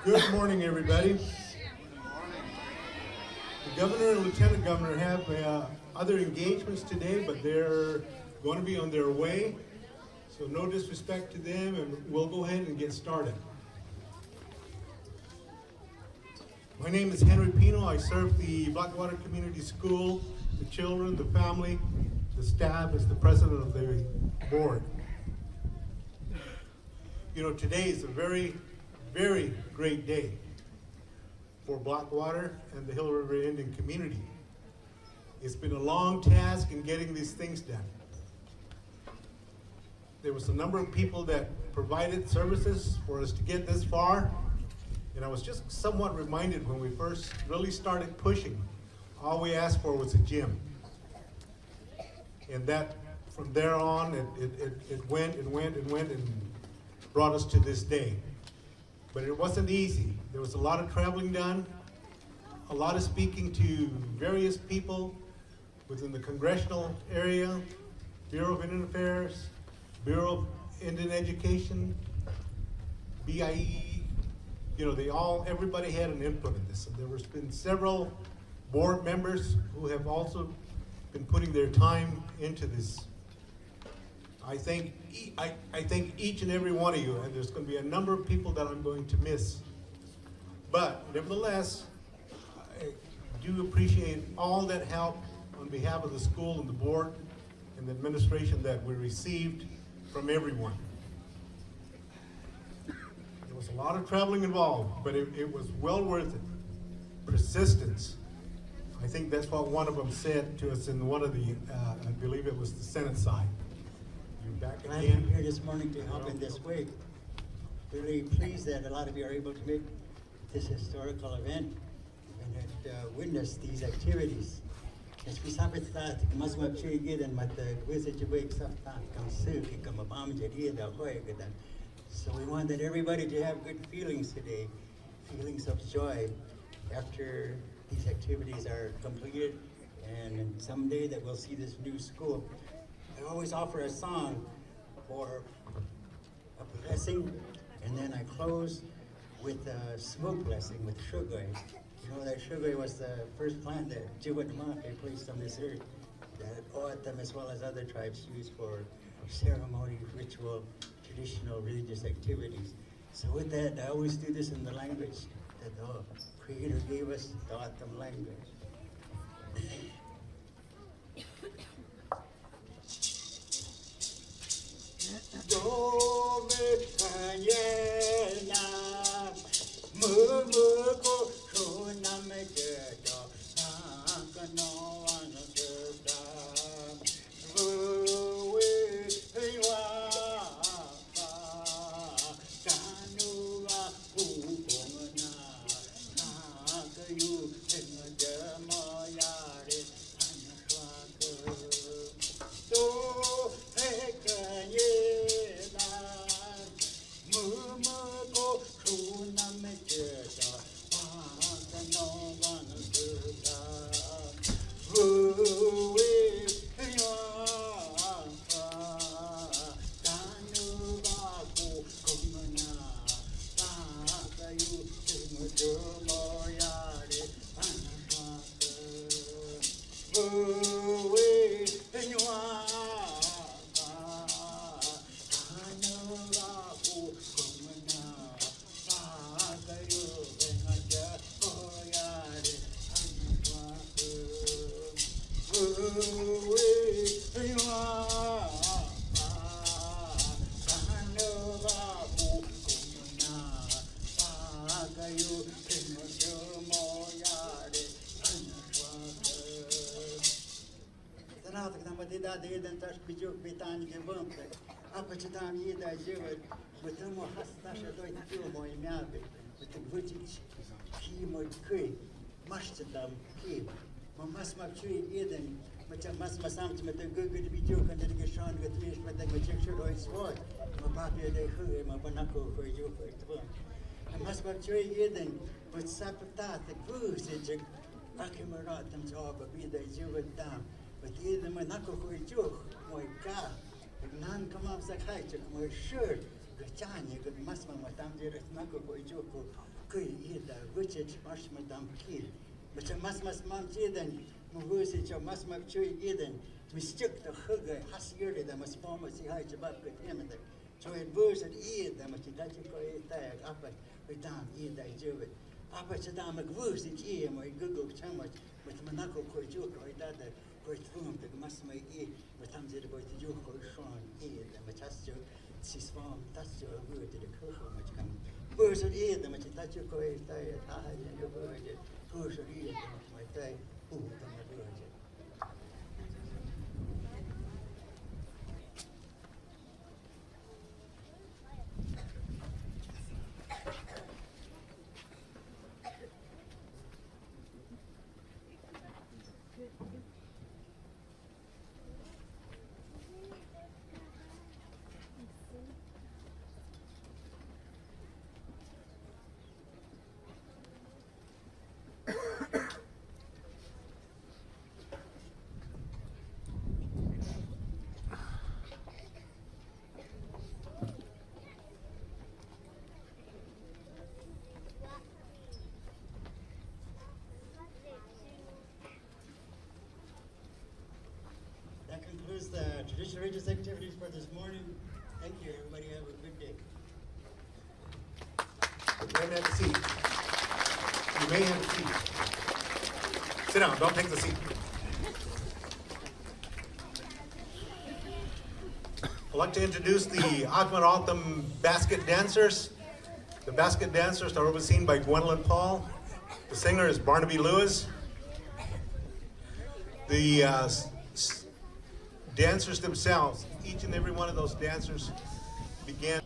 Good morning, everybody. The governor and lieutenant governor have other engagements today, but they're going to be on their way. So no disrespect to them, and we'll go ahead and get started. My name is Henry Pino. I serve the Blackwater Community School, the children, the family, the staff as the president of the board. You know, today is a very, very great day for Blackwater and the Hill River Indian community. It's been a long task in getting these things done. There was a number of people that provided services for us to get this far, and I was just somewhat reminded when we first really started pushing, all we asked for was a gym. And that, from there on, it went and went and went and brought us to this day. But it wasn't easy. There was a lot of traveling done, a lot of speaking to various people within the congressional area, Bureau of Indian Affairs, Bureau of Indian Education, BIE. You know, everybody had an input in this. And there has been several board members who have also been putting their time into this. I think each and every one of you, and there's going to be a number of people that I'm going to miss. But nevertheless, I do appreciate all that help on behalf of the school and the board and the administration that we received from everyone. There was a lot of traveling involved, but it was well worth it. Persistence. I think that's what one of them said to us in one of the, I believe it was the Senate side. Back I'm again. here this morning to help in this way. Really pleased that a lot of you are able to make this historical event and that witness these activities. So we wanted everybody to have good feelings today, feelings of joy after these activities are completed, and someday that we'll see this new school. I always offer a song for a blessing, and then I close with a smoke blessing with Shugoi. You know that Shugoi was the first plant that Jiwat Mafe placed on this earth, that Oatam as well as other tribes use for ceremony, ritual, traditional religious activities. So with that, I always do this in the language that the Creator gave us, the Oatam language. Dove kanyena mumuko shunam jeta nakano anjeta vuwe hiwa kanuwa upona nakayu engajamayare anshwaka do hekanye But either my knuckle for a joke, my car, none come up the kite, my shirt, the chanya, good masma, my tamjir, knuckle for a joke, kui ida vuchit mas madam ki. But a mas mam jeden, muhusi cho mas chui eden, mistook the hugger, hasirde, the mas former si high jabak with him and the joy burs at eid, the machidachiko tag up with down ida jubit. Up at Sadam McVoos, it's ear, my Google Chamuch, with Monaco Kojuk, or that the great room, the mas my ear, with Hamzid about the Juk or Sean ear, the Machasto, sis farm, that's your word to the Kirko, which come. Burs at ear, the Machitacho, I and your word, burs at ear, my day, who the my word. That concludes the traditional religious activities for this morning. Thank you, everybody. Have a good day. You may have a seat. You may have a seat. Sit down, don't take the seat. I'd like to introduce the Agman Autumn basket dancers. The basket dancers are overseen by Gwendolyn Paul. The singer is Barnaby Lewis. The dancers themselves, each and every one of those dancers began.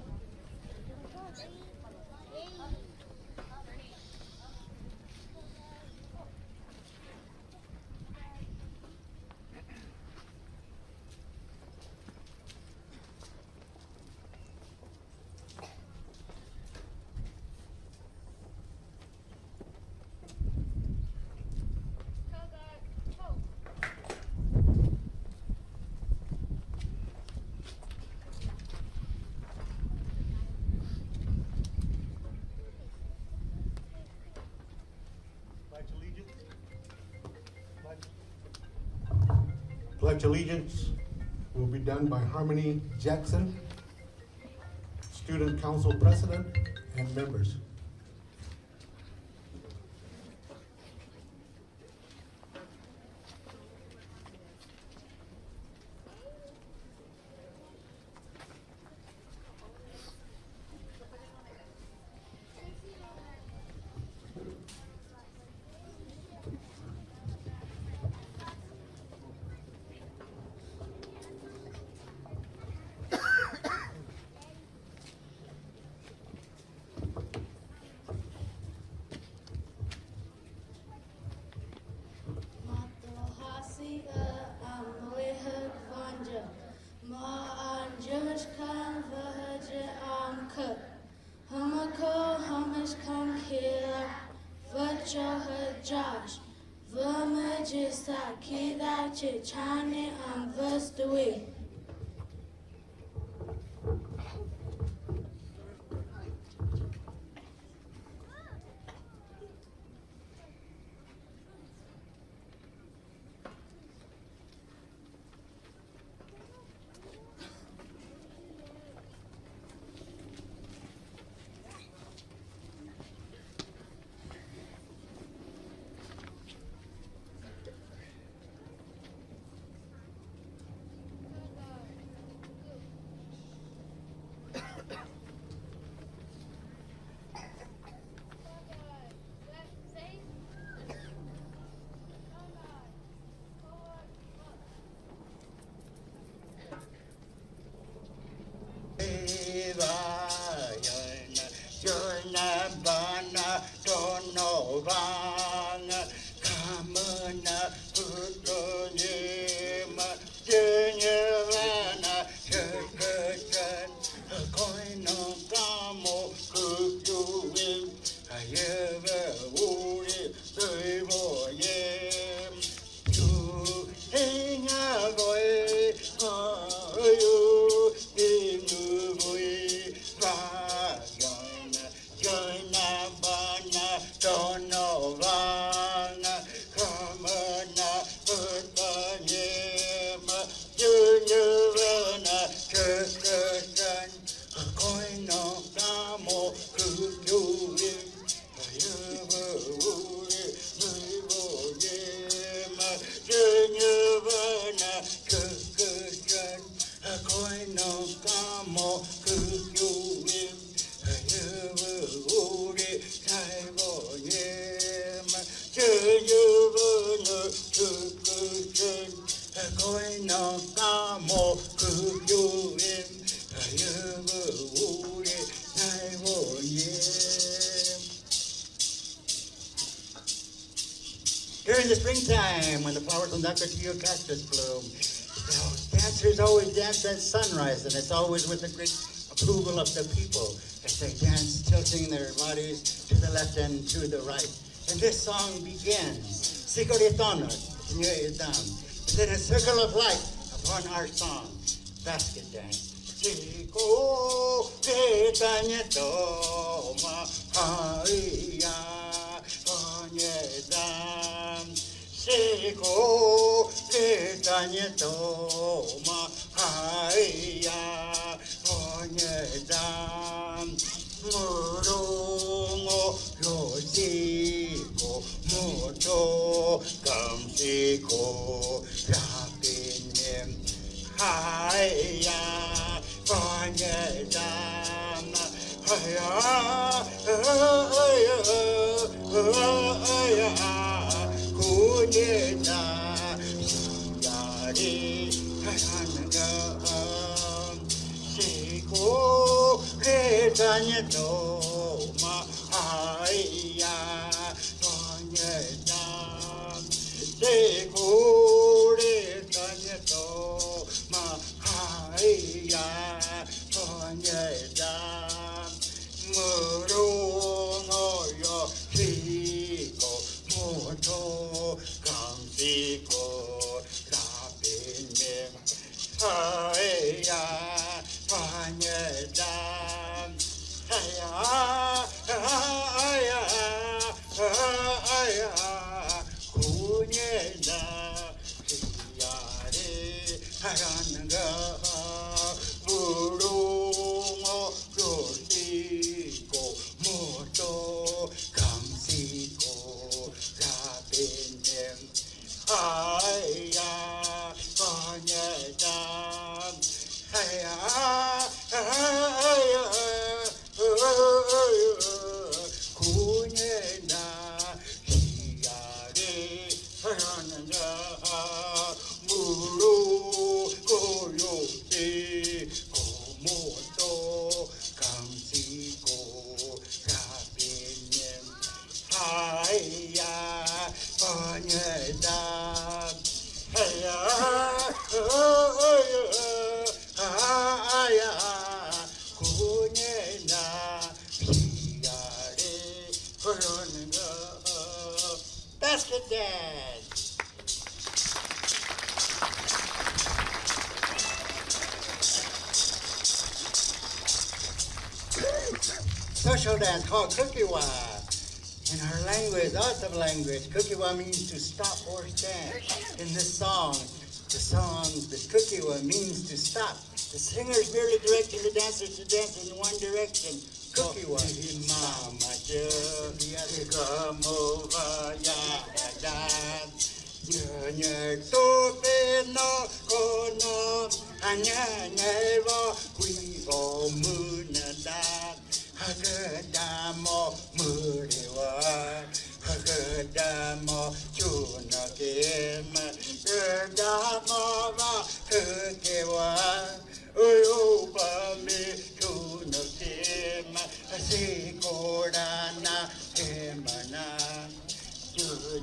Pledge allegiance will be done by Harmony Jackson, Student Council President, and members. Chane verse the way. During the springtime, when the flowers on the Nacatio cactus bloom, dancers always dance at sunrise, and it's always with the great approval of the people as they dance, tilting their bodies to the left and to the right. And this song begins, Sikoritono, then a circle of light upon our song, basket dance. Sikoritono, haya, onyedam. Siko Ketanyeto Mahaya Onyedam Murungo Yosiko Muto Kamsiko Rapinim Haya Onyedam Haya Kunyeta Yari Hananga Siko Ketanyeto Mahaya Tonyeta Siko Ketanyeto Mahaya Tonyeta Murungo Yo Siko Moto Kamsiko Rapinim Haya Panyedam Haya Haya Haya Kunyeda Yare Harananga Burungo Yosiko Moto Kamsiko Rapinim Haya Panyedam Haya Haya Kunyeda Yare Harananga Muru Koyote Komoto Kamsiko Rapinim Haya Panyedam Haya Haya Kunyeda Yare Harananga Basket Dance. Social dance called Kukiwa. In our language, awesome language, Kukiwa means to stop or stand. In this song, the Kukiwa means to stop. The singers merely directing the dancers to dance in one direction. Kukiwa. Mama Gamova Yadan. Nyanya Tope no Kono. Anyanyeva Quivo Munadan. Hagadamo Muriwa, Hagadamo Chunakim, Hagadamo Kukiwa, Uyubami Chunakim, Sikorana Kimana,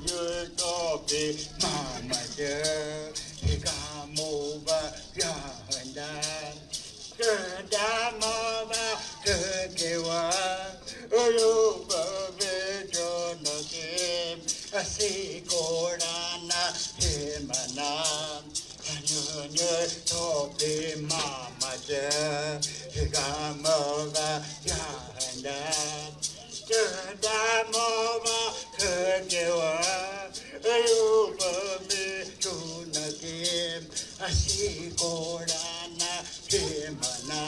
Yutopi Mama Jer, Hikamova Yahandan. Kedamava kekewa Urupa vijonakim Asikorana himana Anyunye topi mama je Hikamava yahandan Kedamava kekewa Urupa vijonakim Asikorana Himana,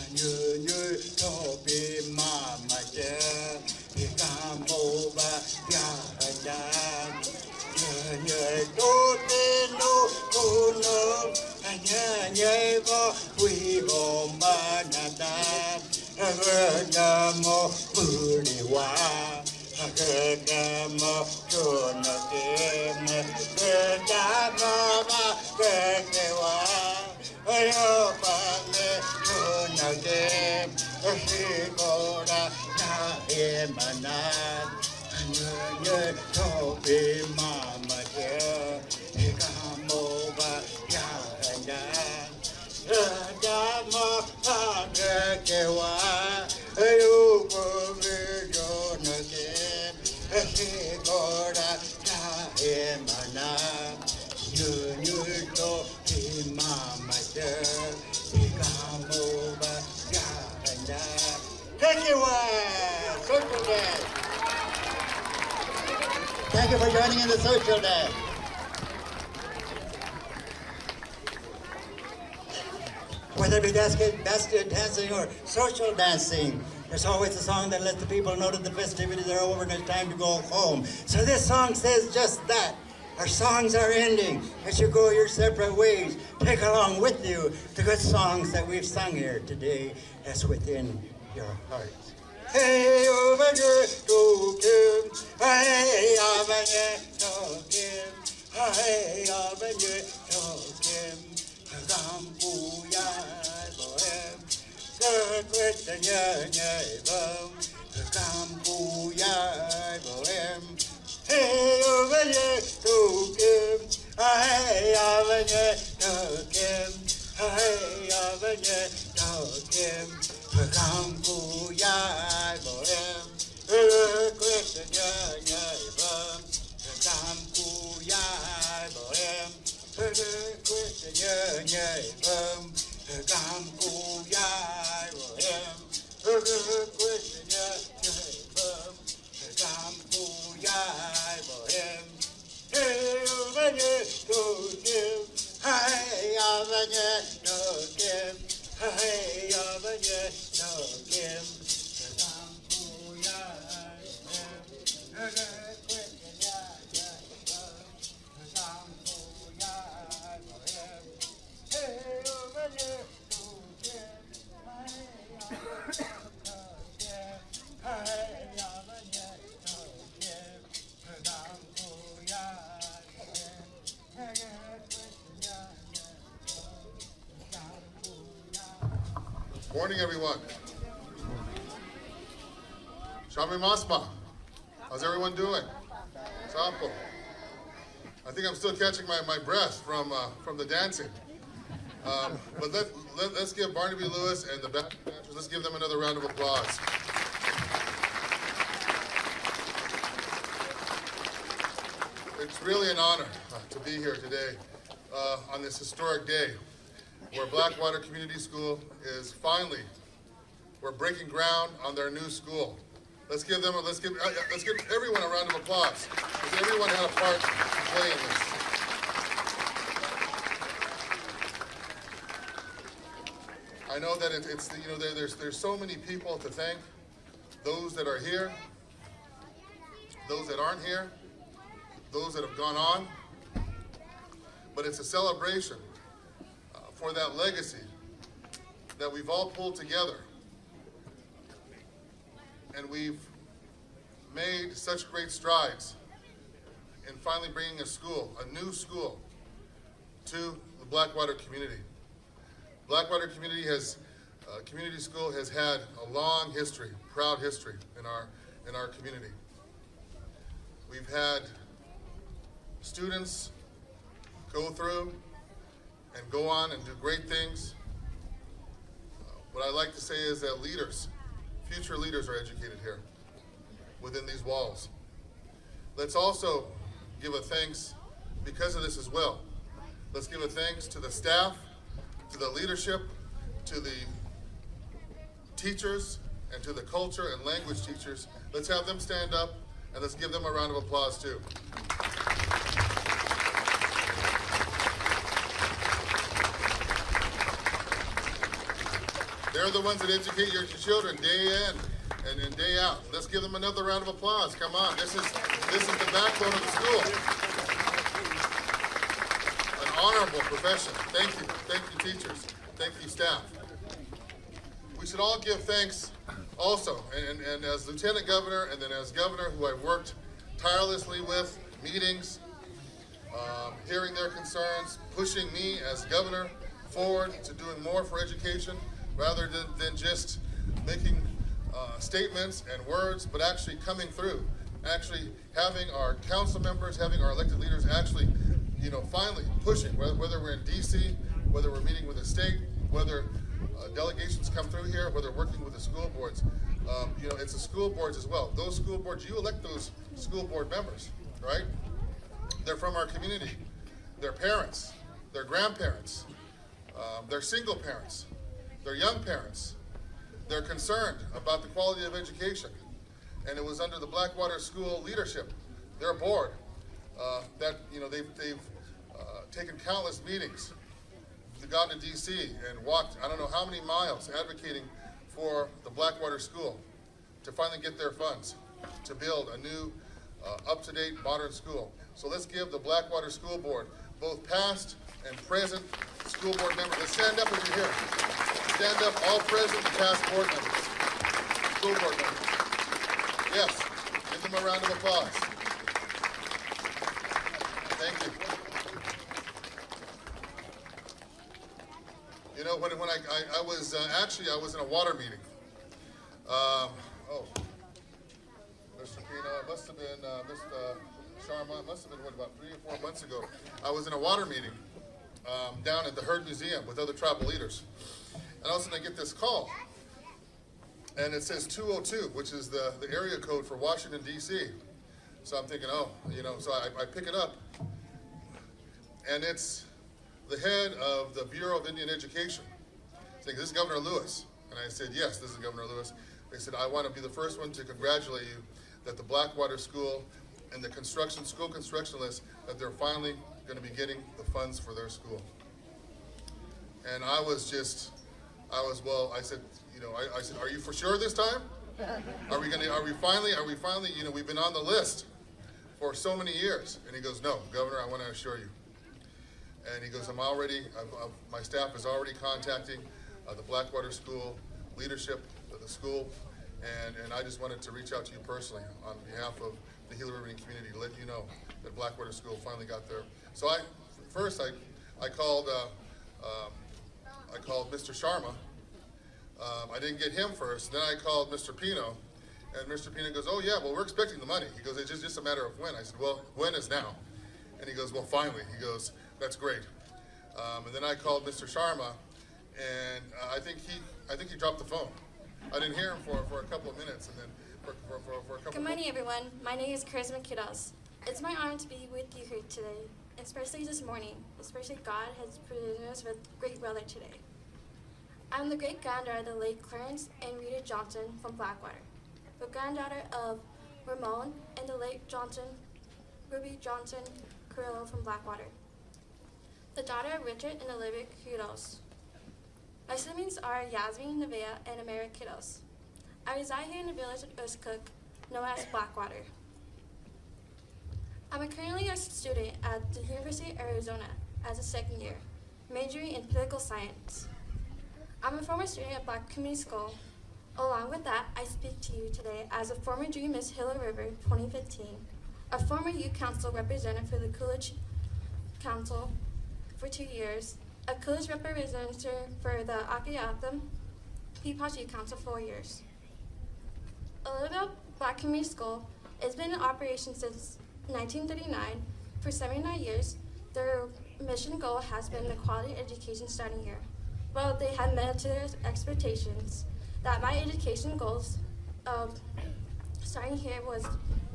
Anyu Topi Mama Je, Hikamova Yahadan, Anyu Topi no Kuno, Anyanyeva Wivo Manadan, Agamo Puriwa, Agamo Kunakim, Agamo Kekewa. Ayopane Kunakim, Ashikora Nahimanan, Anyu be mama dear, Ikamoba Yanda, Dama Agewa, Ayubo Jonathan, Hikoda Emana, Yunuto, Mama dear, Ikamoba Yanda. Thank you, Social Dance. Thank you for joining in the Social Dance. Whether it be basket dancing or social dancing, there's always a song that lets the people know that the festivities are over and it's time to go home. So this song says just that. Our songs are ending. As you go your separate ways, take along with you the good songs that we've sung here today that's within your hearts. Hey, over there, to Kim. Hey, over there, to Kim. Hey, over there, to Kim. Gambuya, bohem. The nhớ vâng. Gambuya, bohem. Hey, over there, to Kim. Hey, over there, to Kim. Hey, over there, to Kim. Gambuya, bohem. Quyết nhớ vâng. Gambuya, bohem. Quyết nhớ vâng. Gambuya, bohem. Quyết nhớ vâng. Gambuya, bohem. Hey, over there, to Kim. Hey, over there, to Kim. Hey, over there, to Kim. Gambuya, bohem. Morning, everyone. Shami Masma. How's everyone doing? Sapo. I think I'm still catching my breath from the dancing. But let's give Barnaby Lewis and the back dancers, let's give them another round of applause. It's really an honor to be here today on this historic day where Blackwater Community School is we're breaking ground on their new school. Let's give everyone a round of applause, because everyone had a part to play in this. I know that there's so many people to thank, those that are here, those that aren't here, those that have gone on, but it's a celebration for that legacy that we've all pulled together. And we've made such great strides in finally bringing a new school, to the Blackwater community. Blackwater community school has had a long history, proud history in our community. We've had students go through and go on and do great things. What I like to say is that future leaders are educated here within these walls. Let's also give a thanks because of this as well. Let's give a thanks to the staff, to the leadership, to the teachers, and to the culture and language teachers. Let's have them stand up and let's give them a round of applause too. They're the ones that educate your children day in and day out. Let's give them another round of applause. Come on, this is the backbone of the school. An honorable profession. Thank you teachers. Thank you staff. We should all give thanks also, and as Lieutenant Governor and then as Governor, who I've worked tirelessly with, meetings, hearing their concerns, pushing me as Governor forward to doing more for education, rather than just making statements and words, but actually coming through actually having our council members, having our elected leaders actually, finally pushing, whether we're in DC, whether we're meeting with the state, whether delegations come through here, whether working with the school boards. It's the school boards as well. Those school boards, you elect those school board members, right? They're from our community. They're parents, they're grandparents, they're single parents, they're young parents. They're concerned about the quality of education. And it was under the Blackwater School leadership, their board, that they've taken countless meetings. They've gone to DC and walked I don't know how many miles advocating for the Blackwater School to finally get their funds to build a new up-to-date modern school. So let's give the Blackwater School Board, both past and present school board members. Let's stand up as you're here. Stand up, all present and past board members, school board members. Yes, give them a round of applause. Thank you. When I was I was in a water meeting. Mr. Pino, it must have been Mr. Sharma. It must have been about 3 or 4 months ago. I was in a water meeting down at the Heard Museum with other tribal leaders, and all of a sudden I get this call, and it says 202, which is the area code for Washington D.C. So I'm thinking, so I pick it up, and it's the head of the Bureau of Indian Education. Saying, this is Governor Lewis. And I said, yes, this is Governor Lewis. They said, I want to be the first one to congratulate you that the Blackwater School and the school construction list, that they're finally going to be getting the funds for their school. And I said, I said, are you for sure this time? Are we finally, we've been on the list for so many years. And he goes, no, Governor, I want to assure you. And he goes, my staff is already contacting the Blackwater School leadership of the school, and I just wanted to reach out to you personally on behalf of the Gila River Indian community to let you know that Blackwater School finally got there. So I called Mr. Sharma. I didn't get him first. Then I called Mr. Pino, and Mr. Pino goes, oh yeah, well we're expecting the money. He goes, it's just a matter of when. I said, well, when is now? And he goes, well finally. He goes, that's great. And then I called Mr. Sharma, and I think he dropped the phone. I didn't hear him for a couple of minutes, and then for a couple. Good morning, everyone. My name is Charisma Kidos. It's my honor to be with you here today, especially this morning. Especially God has presented us with great weather today. I'm the great granddaughter of the late Clarence and Rita Johnson from Blackwater, the granddaughter of Ramon and the late Ruby Johnson Carrillo from Blackwater, the daughter of Richard and Olivia Kidos. My siblings are Yasmin, Nevaeh, and Amira Kidos. I reside here in the village of Uskook, known as Blackwater. I'm currently a student at the University of Arizona as a second year, majoring in political science. I'm a former student at Black Community School. Along with that, I speak to you today as a former Dream Miss Gila River 2015, a former youth council representative for the Coolidge Council for 2 years, a Coolidge representative for the Akiatham Peaposh Youth Council for 4 years. A little about Black Community School. It's been in operation since 1939. For 79 years, their mission goal has been the quality education starting here. Well, they have met to their expectations. That my education goals of starting here was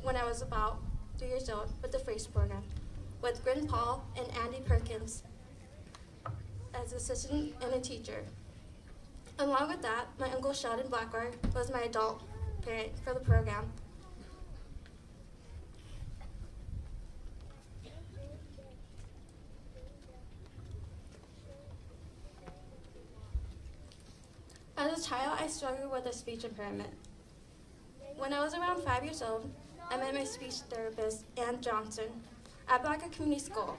when I was about 3 years old with the FRACE program, with Gwen Paul and Andy Perkins as assistant and a teacher. Along with that, my uncle Sheldon Blackwater was my adult parent for the program. As a child, I struggled with a speech impairment. When I was around 5 years old, I met my speech therapist, Ann Johnson, at Blackwater Community School.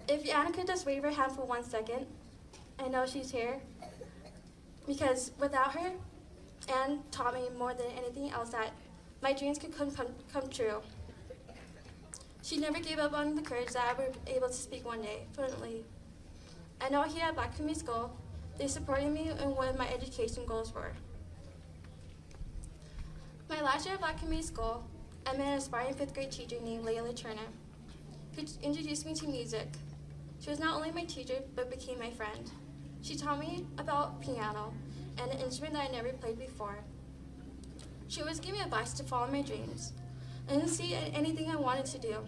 If Anna could just wave her hand for 1 second, I know she's here. Because without her, Ann taught me more than anything else that my dreams could come true. She never gave up on the courage that I would be able to speak one day fluently. I know here at Black Community School, they supported me in what my education goals were. My last year at Black Community School, I met an aspiring 5th grade teacher named Layla Turner, who introduced me to music. She was not only my teacher, but became my friend. She taught me about piano, and an instrument that I never played before. She always gave me advice to follow my dreams, and see anything I wanted to do.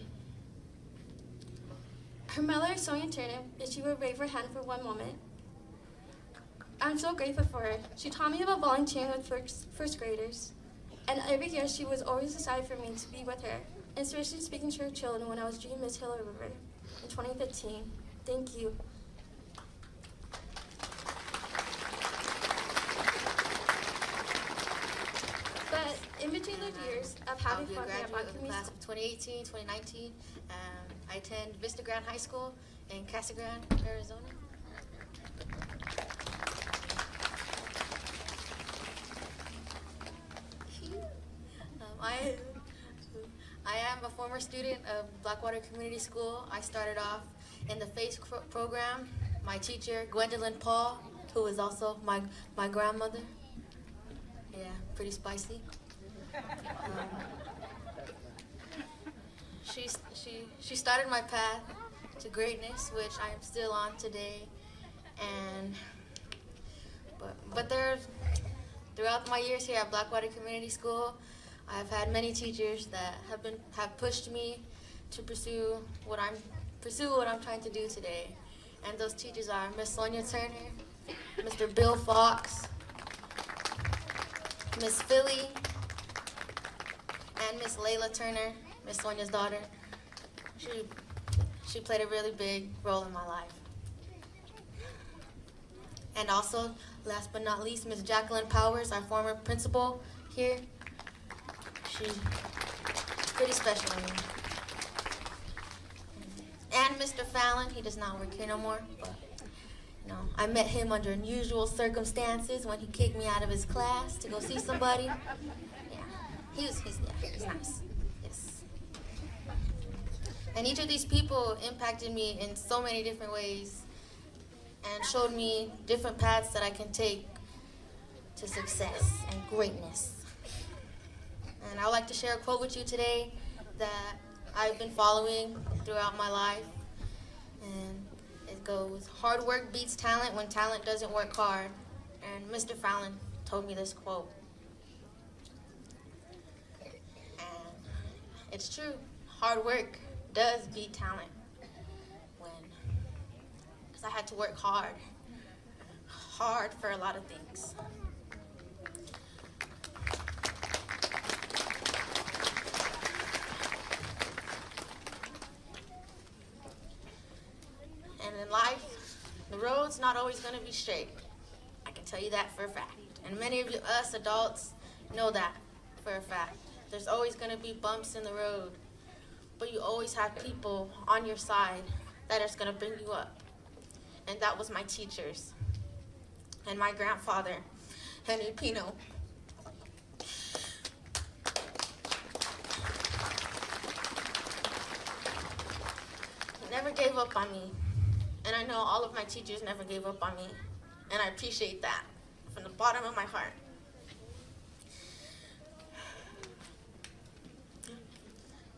Her mother, Sonia Turner, if she would wave her hand for one moment. I'm so grateful for her. She taught me about volunteering with first graders. And every year she was always excited for me to be with her, and especially speaking to her children when I was doing Miss Hiller River in 2015. Thank you. But in between the years of having fun here at Black I'll be a graduate of the Community class School, of 2018, 2019. I attend Vista Grande High School in Casa Grande, Arizona. I am a former student of Blackwater Community School. I started off in the FACE program. My teacher, Gwendolyn Paul, who is also my grandmother. Yeah, pretty spicy. She started my path to greatness, which I am still on today. And throughout my years here at Blackwater Community School, I've had many teachers that have pushed me to pursue what I'm trying to do today. And those teachers are Miss Sonia Turner, Mr. Bill Fox, Miss Philly, and Miss Layla Turner, Miss Sonia's daughter. She played a really big role in my life. And also, last but not least, Miss Jacqueline Powers, our former principal here. She's pretty special to me. And Mr. Fallon, he does not work here no more, but I met him under unusual circumstances when he kicked me out of his class to go see somebody. Yeah, he's nice. Yes. And each of these people impacted me in so many different ways and showed me different paths that I can take to success and greatness. And I would like to share a quote with you today that I've been following throughout my life. And it goes, "Hard work beats talent when talent doesn't work hard." And Mr. Fallon told me this quote. And it's true. Hard work does beat talent. Because I had to work hard for a lot of things. And in life, the road's not always going to be straight. I can tell you that for a fact. And many of us adults know that for a fact. There's always going to be bumps in the road, but you always have people on your side that is going to bring you up. And that was my teachers and my grandfather, Henry Pino. He never gave up on me. And I know all of my teachers never gave up on me. And I appreciate that from the bottom of my heart.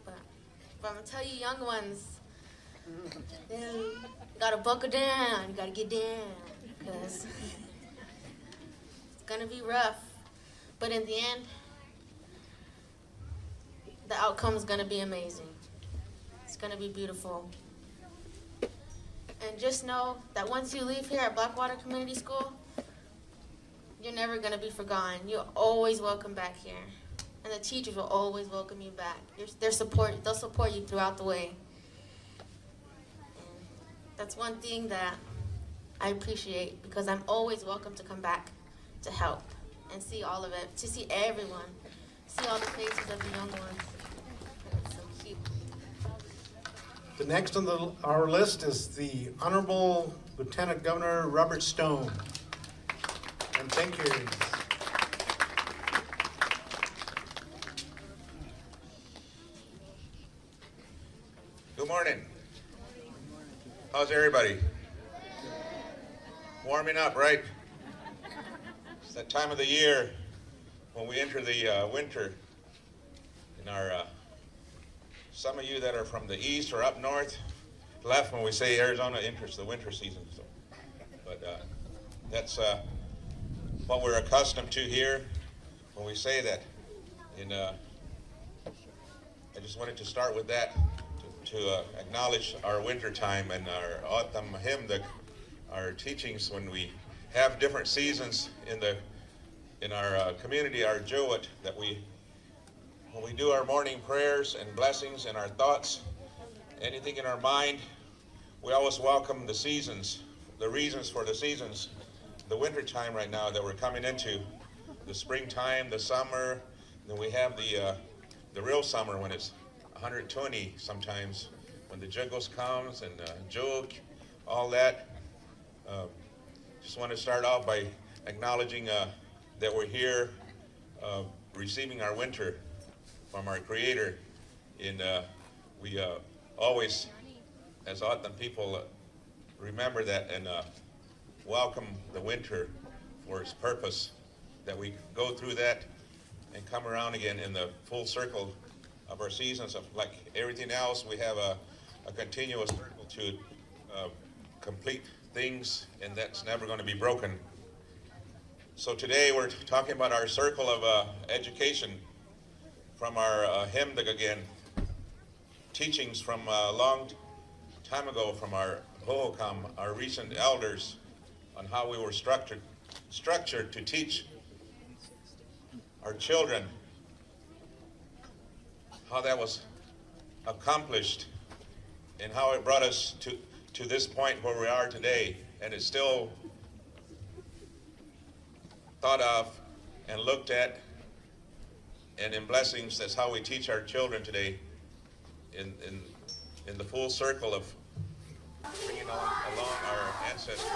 But I'm going to tell you young ones, you gotta buckle down, you gotta get down, because it's gonna be rough, but in the end, the outcome is gonna be amazing. It's gonna be beautiful. And just know that once you leave here at Blackwater Community School, you're never gonna be forgotten. You're always welcome back here. And the teachers will always welcome you back. They'll support you throughout the way. That's one thing that I appreciate, because I'm always welcome to come back to help and see all of it, to see everyone, see all the faces of the young ones. It's so cute. The next on our list is the Honorable Lieutenant Governor Robert Stone. And thank you. Good morning. How's everybody? Warming up, right? It's that time of the year when we enter the winter in our, some of you that are from the east or up north, laugh when we say Arizona enters the winter season. So, but that's what we're accustomed to here when we say that. And I just wanted to start with that to acknowledge our winter time and our autumn hymn, our teachings when we have different seasons in our community, our Jowett, that when we do our morning prayers and blessings and our thoughts, anything in our mind, we always welcome the seasons, the reasons for the seasons, the winter time right now that we're coming into, the springtime, the summer, then we have the real summer when it's 120 sometimes, when the juggles comes and joke, all that. Just want to start off by acknowledging that we're here receiving our winter from our Creator. And we always, as autumn people, remember that and welcome the winter for its purpose, that we go through that and come around again in the full circle of our seasons. Of like everything else, we have a continuous circle to complete things, and that's never going to be broken. So today we're talking about our circle of education from our hymn again, teachings from a long time ago from our Hohokam, our recent elders, on how we were structured to teach our children, how that was accomplished, and how it brought us to this point where we are today, and it's still thought of and looked at, and in blessings, that's how we teach our children today, in the full circle of bringing along our ancestors.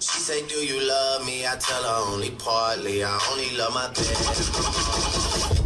She say, do you love me? I tell her only partly. I only love my bed.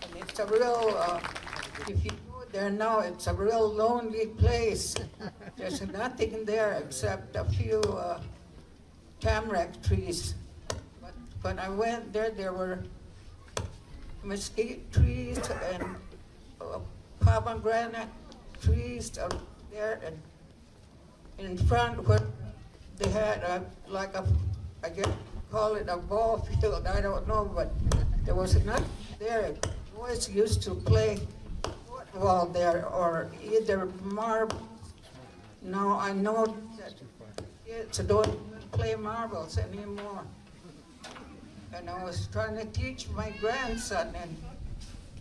And it's a real, if you go there now, it's a real lonely place. There's nothing there except a few tamarack trees. But when I went there, there were mesquite trees and pomegranate trees out there, and in front where they had I guess call it a ball field, I don't know, but there was nothing there. Boys used to play football there or either marble. Now I know that kids don't play marbles anymore. And I was trying to teach my grandson, and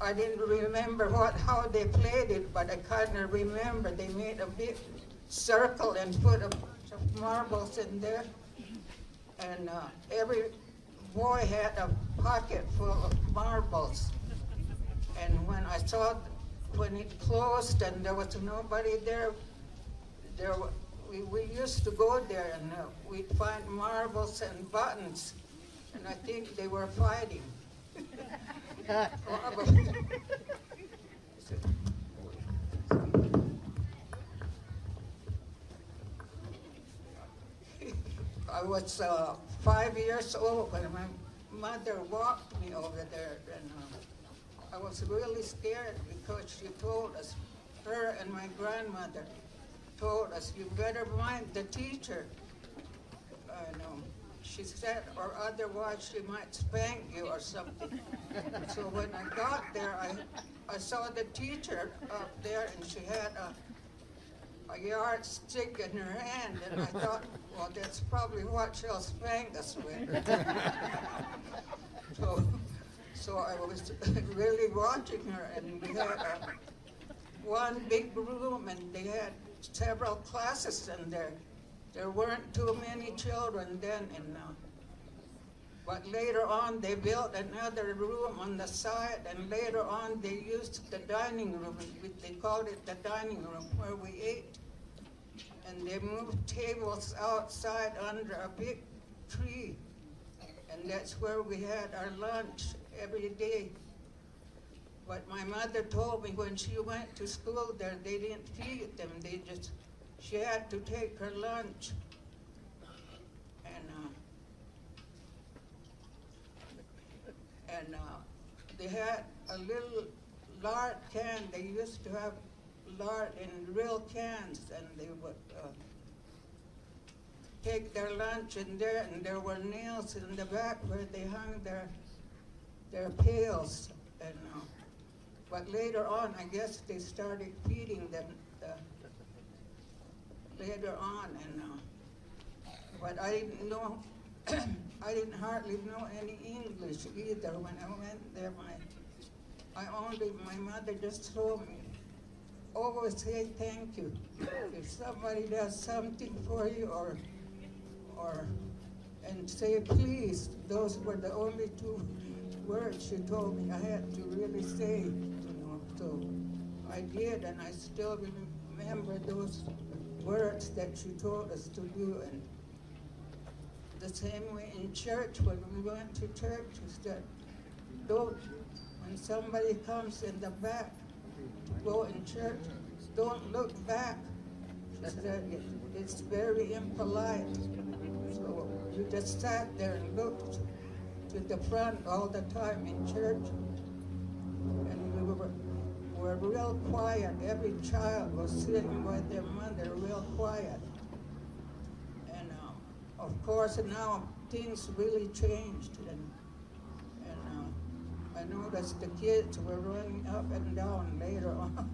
I didn't remember how they played it, but I kind of remember they made a big circle and put a bunch of marbles in there. And every boy had a pocket full of marbles. And when it closed and there was nobody there, we used to go there and we'd find marbles and buttons. And I think they were fighting. Probably. I was 5 years old when my mother walked me over there, and I was really scared because she told us, her and my grandmother told us, you better mind the teacher. She said, or otherwise she might spank you or something. So when I got there, I saw the teacher up there, and she had a yardstick in her hand, and I thought, well, that's probably what she'll spank us with. So I was really watching her, and we had one big room, and they had several classes in there. There weren't too many children then, but later on they built another room on the side, and later on they used the dining room. They called it the dining room where we ate. And they moved tables outside under a big tree, and that's where we had our lunch every day. But my mother told me when she went to school there, they didn't feed them. She had to take her lunch. And they had a little lard can. They used to have lard in real cans, and they would take their lunch in there, and there were nails in the back where they hung their pails. And but later on, I guess they started feeding them later on, and but I didn't know. I didn't hardly know any English either when I went there. My mother just told me, always say thank you. If somebody does something for you, and say please. Those were the only two words she told me I had to really say, So I did, and I still remember those words that she told us to do. And the same way in church, when we went to church, she said, when somebody comes in the back to go in church, don't look back. She said, it's very impolite. So we just sat there and looked to the front all the time in church. And we were real quiet. Every child was sitting by their mother real quiet. And of course now things really changed. And I noticed the kids were running up and down later on.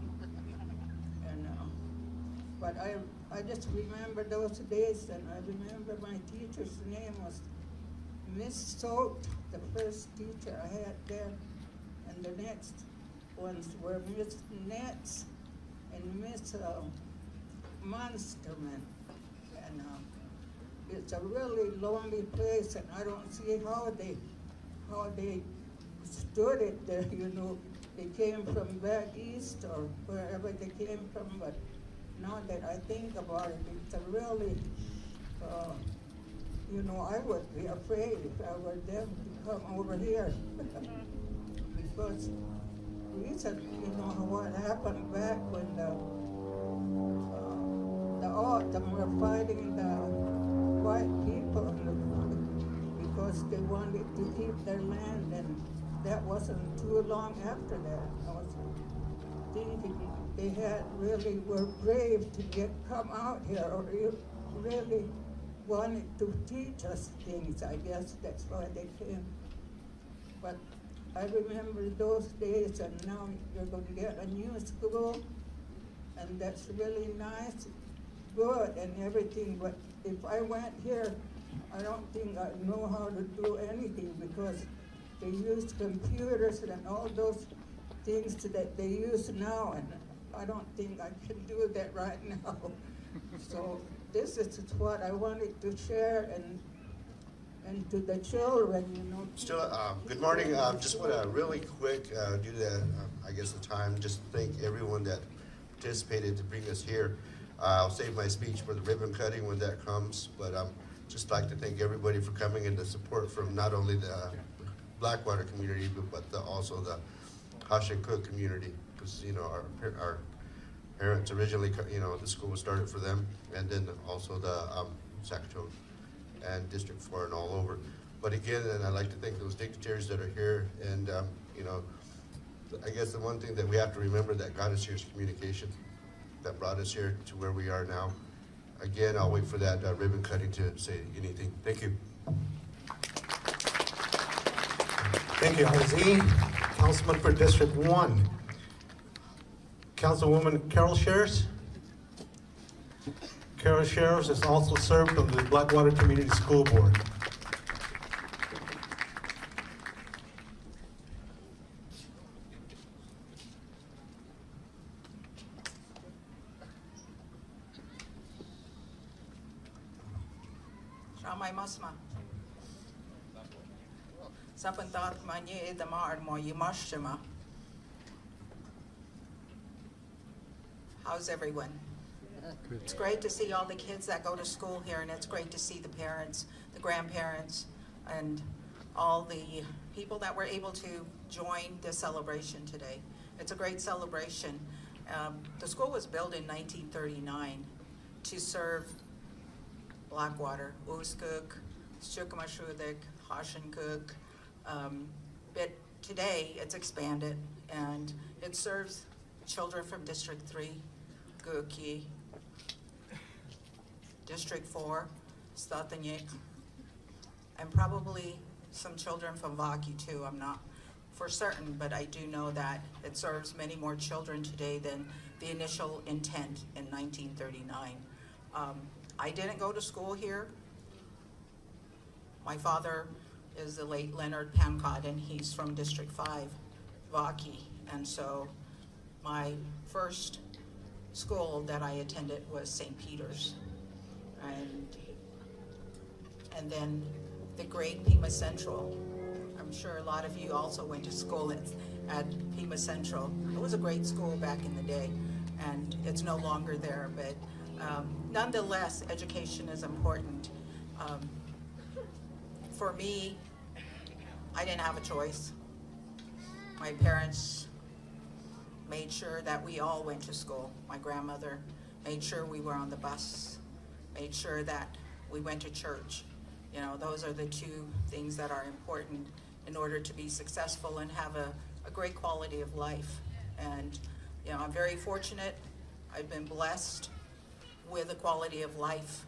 But I just remember those days, and I remember my teacher's name was Miss Soat, the first teacher I had there, and the next ones were Miss Nets and Miss Munsterman. And it's a really lonely place, and I don't see how they stood it there, They came from back east or wherever they came from, but now that I think about it, it's a really, I would be afraid if I were them to come over here. Because recently, what happened back when the Autumn were fighting the white people because they wanted to keep their land, and that wasn't too long after that. I was thinking they were brave to come out here, or really wanted to teach us things. I guess that's why they came. But I remember those days, and now you're going to get a new school, and that's really nice, good, and everything. But if I went here, I don't think I'd know how to do anything, because they use computers and all those things that they use now, and I don't think I can do that right now. So this is what I wanted to share, and to the children, you know. Still, good morning. Just want to really quick, due to the, I guess the time, just thank everyone that participated to bring us here. I'll save my speech for the ribbon cutting when that comes, but just like to thank everybody for coming and the support from not only the Blackwater community, but also the Hush and Cook community, because you know our parents originally, you know, the school was started for them, and then also the Sackatoon and District 4 and all over. But again, and I'd like to thank those dignitaries that are here, and you know, I guess the one thing that we have to remember that got us here is communication, that brought us here to where we are now. Again, I'll wait for that ribbon cutting to say anything. Thank you. Thank you, Jose. Councilman for District 1. Councilwoman Carol Sheriffs. Carol Sheriffs has also served on the Blackwater Community School Board. Ramai Masma. Sapantat manye edamar mo yimashima. How's everyone? It's great to see all the kids that go to school here, and it's great to see the parents, the grandparents, and all the people that were able to join the celebration today. It's a great celebration. The school was built in 1939 to serve Blackwater, Uskuk, Shukamashudek, Hashankuk. But today it's expanded, and it serves children from District 3, Guki, District 4, Statanyik, and probably some children from Vaki too. I'm not for certain, but I do know that it serves many more children today than the initial intent in 1939. I didn't go to school here. My father is the late Leonard Pancott, and he's from District 5, Vaki, and so my first school that I attended was St. Peter's, and then the great Pima Central. I'm sure a lot of you also went to school at Pima Central. It was a great school back in the day, and it's no longer there, but nonetheless, education is important. For me, I didn't have a choice. My parents made sure that we all went to school. My grandmother made sure we were on the bus, made sure that we went to church. You know, those are the two things that are important in order to be successful and have a great quality of life. And, you know, I'm very fortunate. I've been blessed with a quality of life,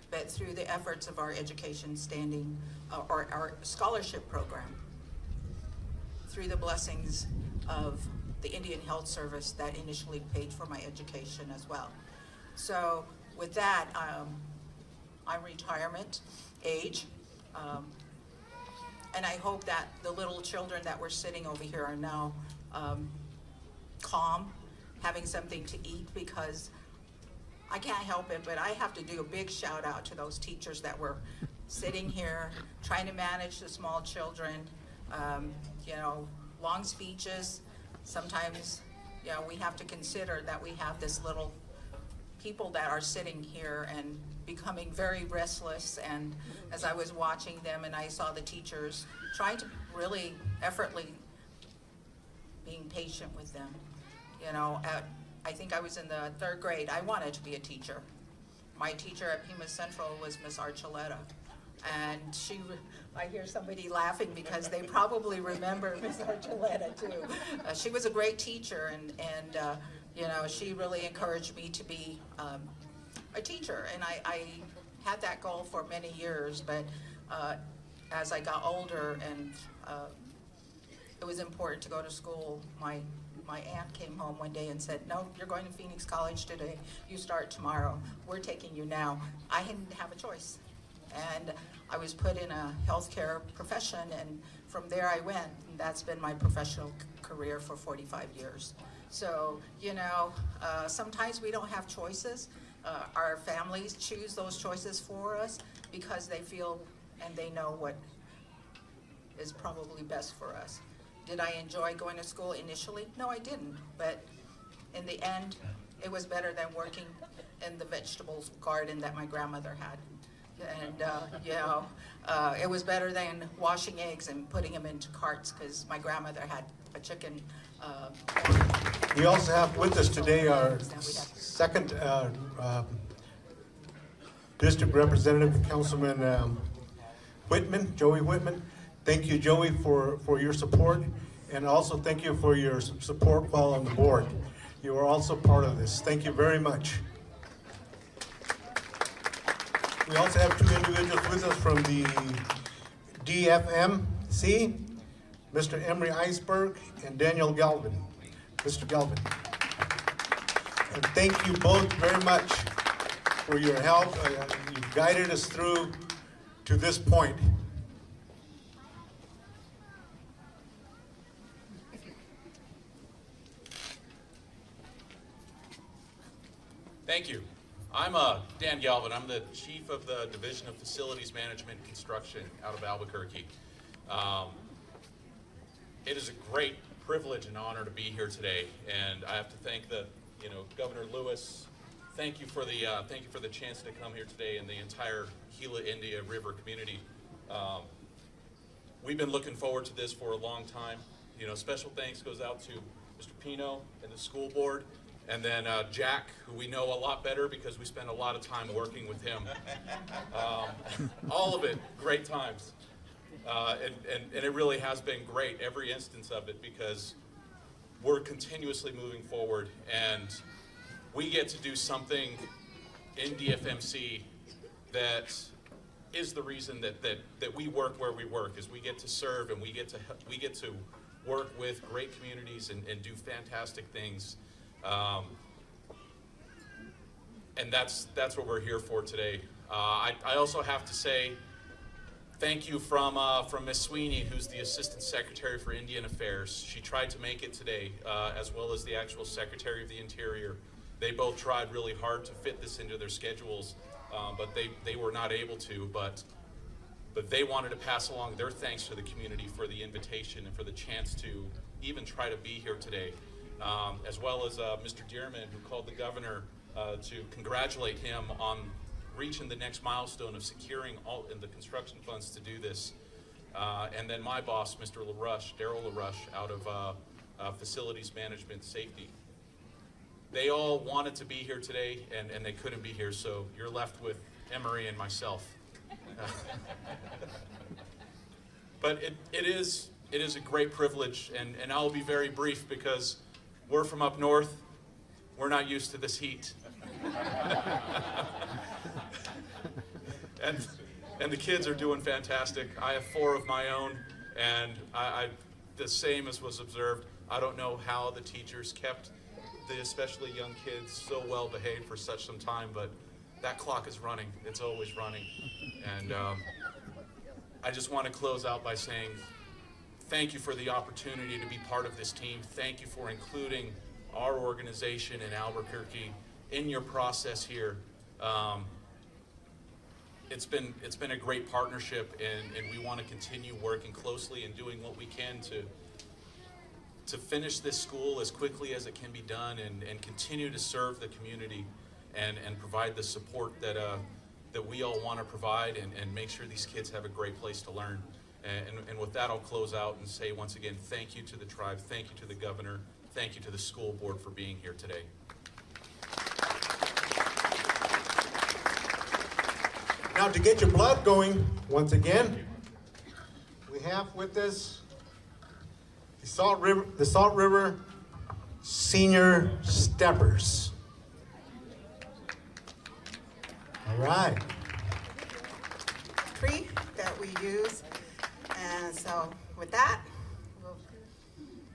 but through the efforts of our education standing, or our scholarship program, through the blessings of the Indian Health Service that initially paid for my education as well. So with that, I'm retirement age, and I hope that the little children that were sitting over here are now calm, having something to eat, because I can't help it, but I have to do a big shout out to those teachers that were sitting here trying to manage the small children, you know, long speeches. Sometimes, you know, we have to consider that we have this little people that are sitting here and becoming very restless. And as I was watching them and I saw the teachers trying to really effortlessly being patient with them, you know, I think I was in the 3rd grade. I wanted to be a teacher. My teacher at Pima Central was Miss Archuleta. And I hear somebody laughing because they probably remember Miss Archuleta too. She was a great teacher, and you know, she really encouraged me to be a teacher. And I had that goal for many years, but as I got older and it was important to go to school, my aunt came home one day and said, no, you're going to Phoenix College today. You start tomorrow. We're taking you now. I didn't have a choice. And I was put in a healthcare profession, and from there I went, and that's been my professional career for 45 years. So, you know, sometimes we don't have choices. Our families choose those choices for us because they feel and they know what is probably best for us. Did I enjoy going to school initially? No, I didn't. But in the end, it was better than working in the vegetable garden that my grandmother had. And, you know, it was better than washing eggs and putting them into carts because my grandmother had a chicken. We also have with us today our second district representative, Councilman Whitman, Joey Whitman. Thank you, Joey, for your support, and also thank you for your support while on the board. You are also part of this. Thank you very much. We also have two individuals with us from the DFMC, Mr. Emery Iceberg and Daniel Galvin. Mr. Galvin. And thank you both very much for your help. You've guided us through to this point. Thank you. I'm Dan Galvin. I'm the Chief of the Division of Facilities Management and Construction out of Albuquerque. It is a great privilege and honor to be here today, and I have to thank Governor Lewis. Thank you for the chance to come here today, and the entire Gila India River community. We've been looking forward to this for a long time. Special thanks goes out to Mr. Pino and the school board. And then Jack, who we know a lot better because we spend a lot of time working with him. All of it, great times. And it really has been great, every instance of it, because we're continuously moving forward, and we get to do something in DFMC that is the reason that we work where we work, is we get to serve, and we get to work with great communities and do fantastic things. And that's what we're here for today. I also have to say thank you from Ms. Sweeney, who's the Assistant Secretary for Indian Affairs. She tried to make it today, as well as the actual Secretary of the Interior. They both tried really hard to fit this into their schedules, but they were not able to. But they wanted to pass along their thanks to the community for the invitation and for the chance to even try to be here today. As well as Mr. Dearman, who called the governor to congratulate him on reaching the next milestone of securing all in the construction funds to do this. And then my boss, Mr. LaRush, Daryl LaRush, out of Facilities Management Safety. They all wanted to be here today, and they couldn't be here, so you're left with Emery and myself. But it is a great privilege, and I'll be very brief because we're from up north. We're not used to this heat. And the kids are doing fantastic. I have 4 of my own, and I the same as was observed. I don't know how the teachers kept the especially young kids so well behaved for such some time, but that clock is running. It's always running. And I just want to close out by saying thank you for the opportunity to be part of this team. Thank you for including our organization in Albuquerque in your process here. It's been a great partnership, and we want to continue working closely and doing what we can to finish this school as quickly as it can be done, and continue to serve the community and provide the support that we all want to provide, and make sure these kids have a great place to learn. And with that, I'll close out and say once again, thank you to the tribe, thank you to the governor, thank you to the school board for being here today. Now, to get your blood going, once again, we have with us the Salt River Senior Steppers. All right. we use. And so with that,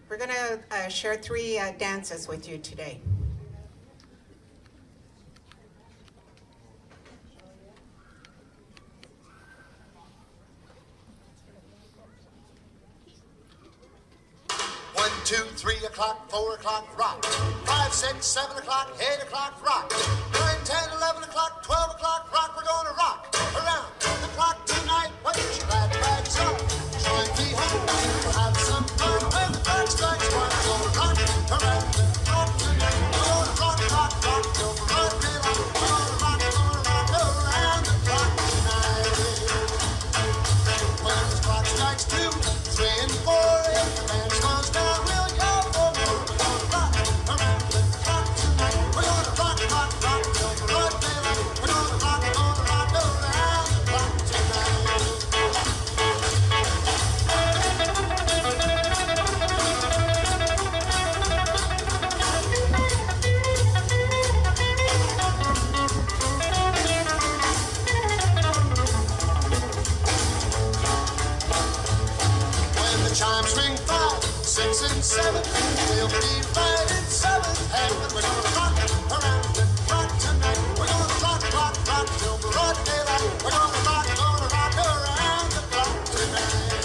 we're going to share 3 dances with you today. One, 2, 3 o'clock, 4 o'clock, rock. 5, 6, 7 o'clock, 8 o'clock, rock. 9, 10, 11 o'clock, 12 o'clock, rock. We're gonna rock around the clock tonight. What get your glad rags on? Join me home. We'll have some fun when the clock strikes 1. We're gonna rock around the clock tonight. We're gonna rock, rock, rock till broad daylight. We're gonna rock around the clock tonight. When the clock strikes 2, 3, and 4, if the band slows down, we'll yell for more. We're gonna rock around the clock tonight. We're gonna rock, rock, rock till broad daylight. We're gonna rock around the clock tonight. When the chimes ring 5, 6, and 7, we'll be right in 7th heaven. We're gonna rock around the clock tonight. We're gonna rock, rock, rock till broad daylight. We're gonna rock around the clock tonight.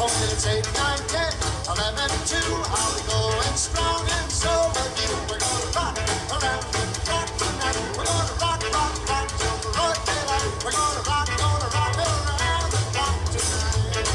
Okay, it's 8, 9, 10, 11, 2. I'll be going strong and so are you. We're gonna rock around the clock tonight. We're gonna rock, rock, rock till broad daylight. We're gonna rock around the clock tonight.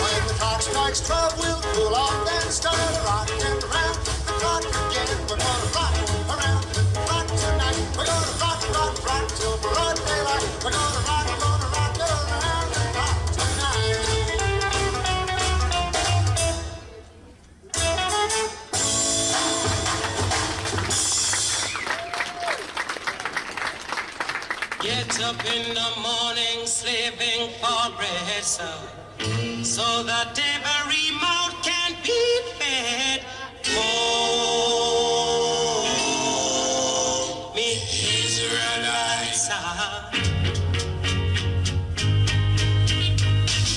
When the clock strikes 12, we'll cool off and start rocking around the clock again. We're gonna rock around the clock tonight. We're gonna rock, rock, rock till broad daylight. We're gonna rock around the clock tonight. Get up in the morning, slaving for bread, so that every mouth can be fed. Oh, me Israelites,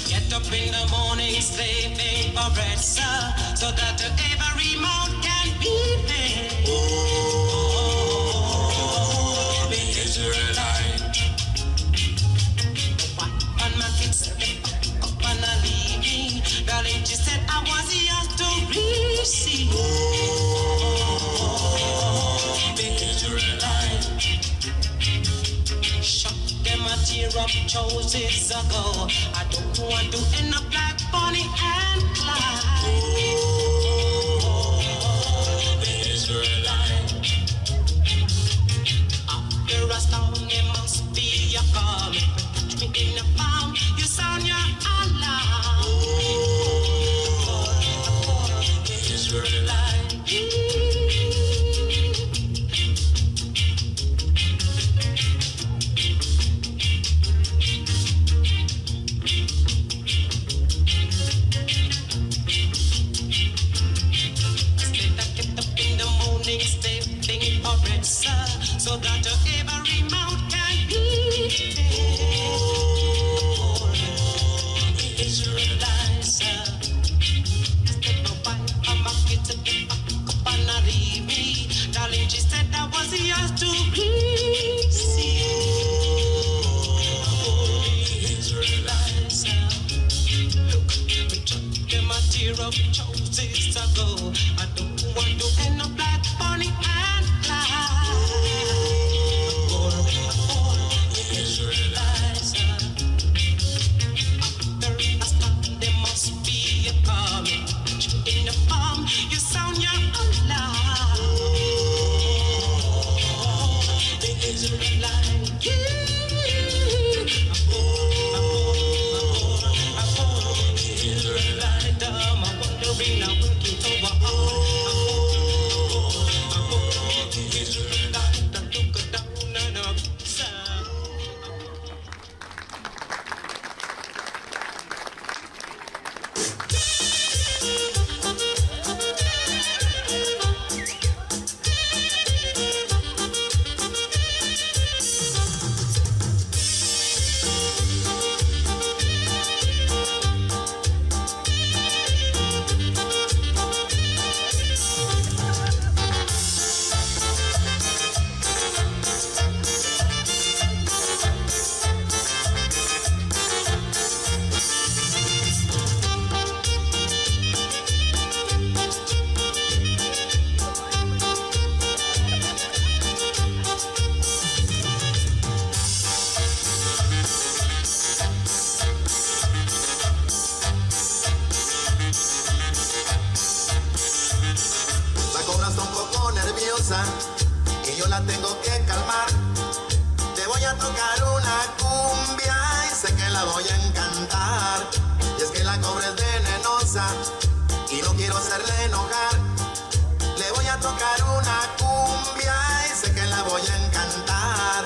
get up in the morning, slaving for bread, so that every mouth can be fed. Oh, me Israelites. Darling, she said I was here to receive. Oh, the Israelite. Shut them a tear up choices ago. I don't want to end up like Bonnie and Clyde. Oh, the Israelite. After a storm, there must be a calm. Catch me in the palm, you sound your alarm. So that every mouth can be fed. Israelites, step up and I'm a kid to get back up and I leave me. Darling, she said I was yours to receive. Israelites, look, we took them a tear of choices ago. I don't want to end up like Bonnie and Clyde. La cobra está un poco nerviosa y yo la tengo que calmar. Te voy a tocar una cumbia y sé que la voy a encantar. Y es que la cobra es venenosa y no quiero hacerle enojar. Le voy a tocar una cumbia y sé que la voy a encantar.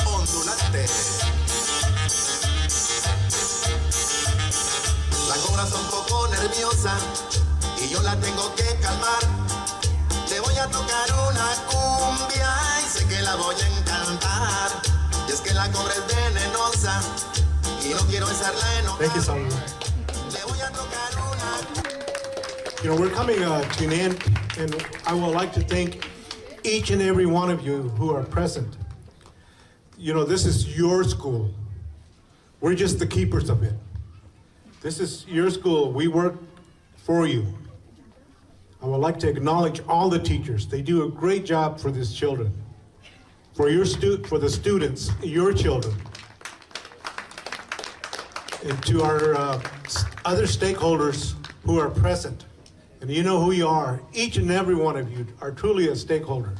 Ondulante. La cobra está un poco nerviosa y yo la tengo que calmar. Le voy a tocar una cumbia y sé que la voy a encantar. Y es que la cobra es venenosa y no quiero hacerla enojar. Thank you, Simon. Le voy a tocar una. You know, we're coming to an end, and I would like to thank each and every one of you who are present. You know, this is your school. We're just the keepers of it. This is your school. We work for you. I would like to acknowledge all the teachers. They do a great job for these children. For the students, your children. And to our other stakeholders who are present. And you know who you are. Each and every one of you are truly a stakeholder.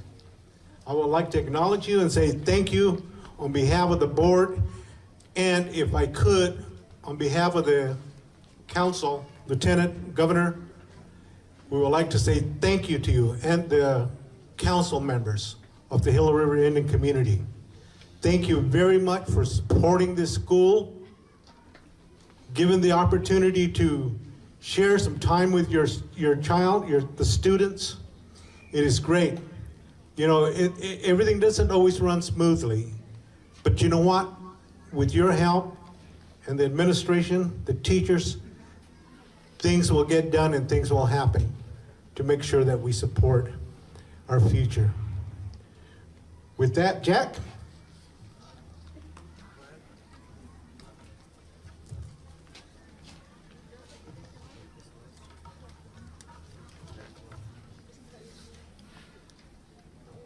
I would like to acknowledge you and say thank you on behalf of the board, and if I could, on behalf of the council, Lieutenant Governor, we would like to say thank you to you and the council members of the Gila River Indian community. Thank you very much for supporting this school, giving the opportunity to share some time with your child, the students. It is great. You know, everything doesn't always run smoothly, but you know what? With your help and the administration, the teachers, things will get done and things will happen to make sure that we support our future. With that, Jack?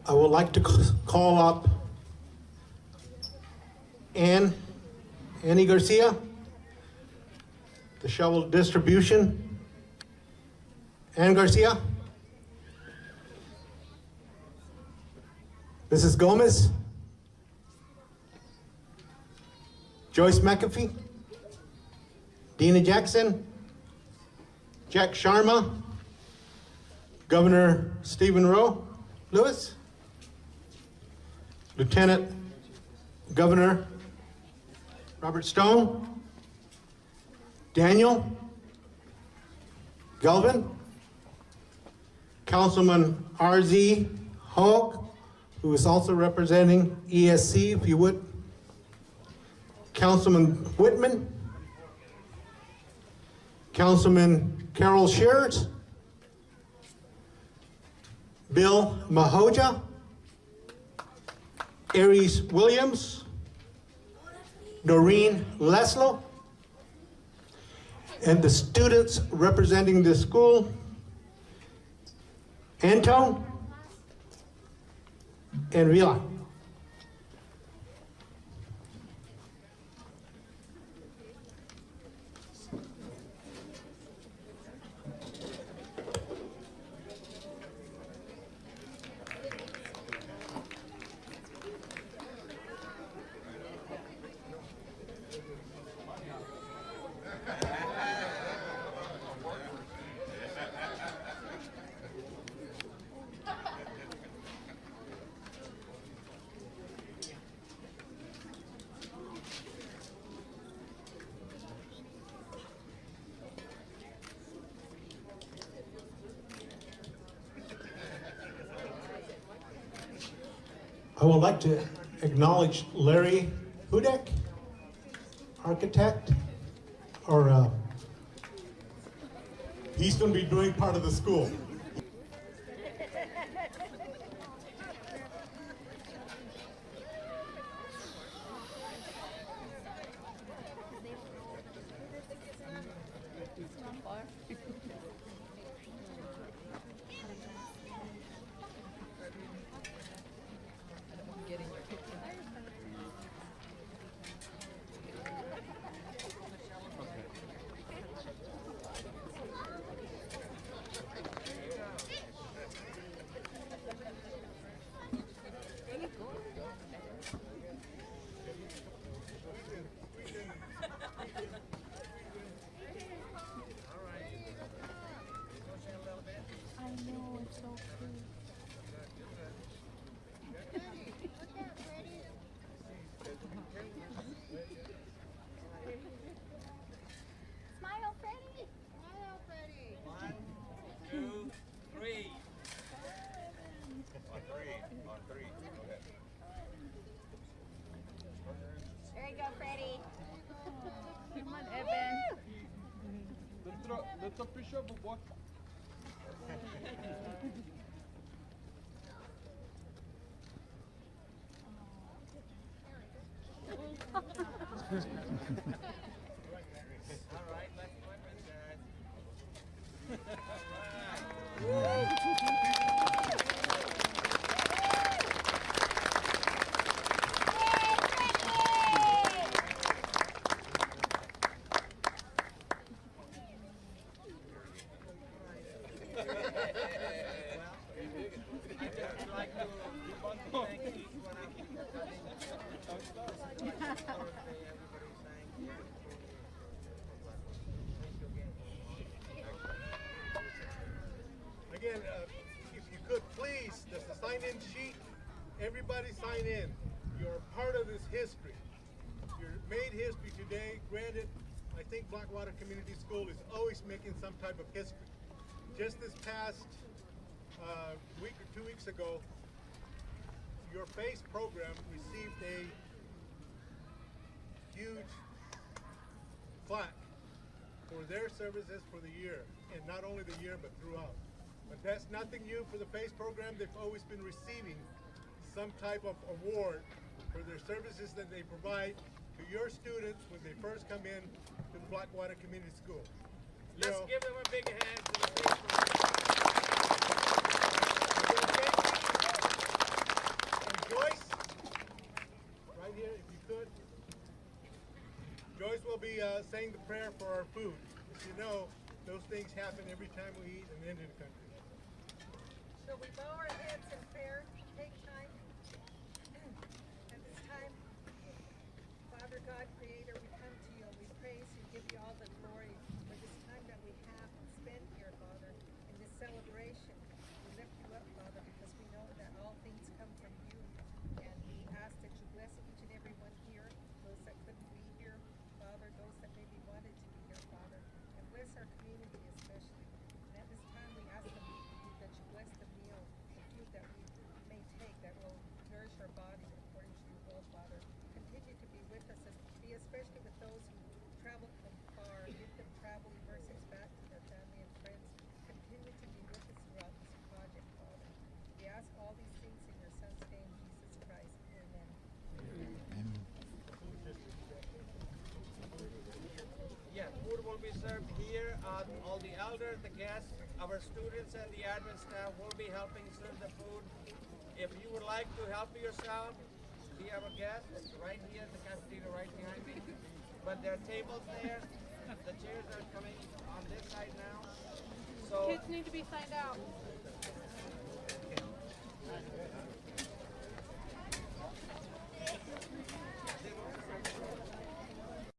I would like to call up Annie Garcia, the shovel distribution. Ann Garcia. Mrs. Gomez. Joyce McAfee. Dina Jackson. Jack Sharma. Governor Stephen Rowe. Lewis. Lieutenant Governor Robert Stone, Daniel, Galvin, Councilman R.Z. Hogg, who is also representing ESC, if you would, Councilman Whitman, Councilman Carol Shears, Bill Mahoja, Aries Williams, Noreen Leslow, and the students representing the school, Anton, and Vila. I would like to acknowledge Larry Hudek, architect, or he's going to be doing part of the school. Again, if you could please, there's a sign-in sheet. Everybody sign in. You're part of this history. You made history today. Granted, I think Blackwater Community School is always making some type of history. Just this past week or 2 weeks ago, your FACE program received a huge plaque for their services for the year, and not only the year, but throughout. But that's nothing new for the FACE program. They've always been receiving some type of award for their services that they provide to your students when they first come in to the Blackwater Community School. Let's give them a big hand to the FACE program. And Joyce, right here, if you could. Joyce will be saying the prayer for our food. As you know, those things happen every time we eat in the Indian country. Shall we bow our heads in prayer? Take time. At this time, Father God, Creator, we come to you and we praise you, give you all the glory for this time that we have spent here, Father, in this celebration. We lift you up, Father, because we know that all things come from you. And we ask that you bless each and every one here, those that couldn't be here, Father, those that maybe wanted to be here, Father, and bless our community especially. And at this time, we ask that you bless the meal, the food that we may take that will nourish our bodies according to your will, Father. Continue to be with us, be especially with those who travel from far. Give them be served here. All the elders, the guests, our students, and the admin staff will be helping serve the food. If you would like to help yourself, be our guest, right here in the cafeteria right behind me. But there are tables there. The chairs are coming on this side now. So Kids need to be signed out.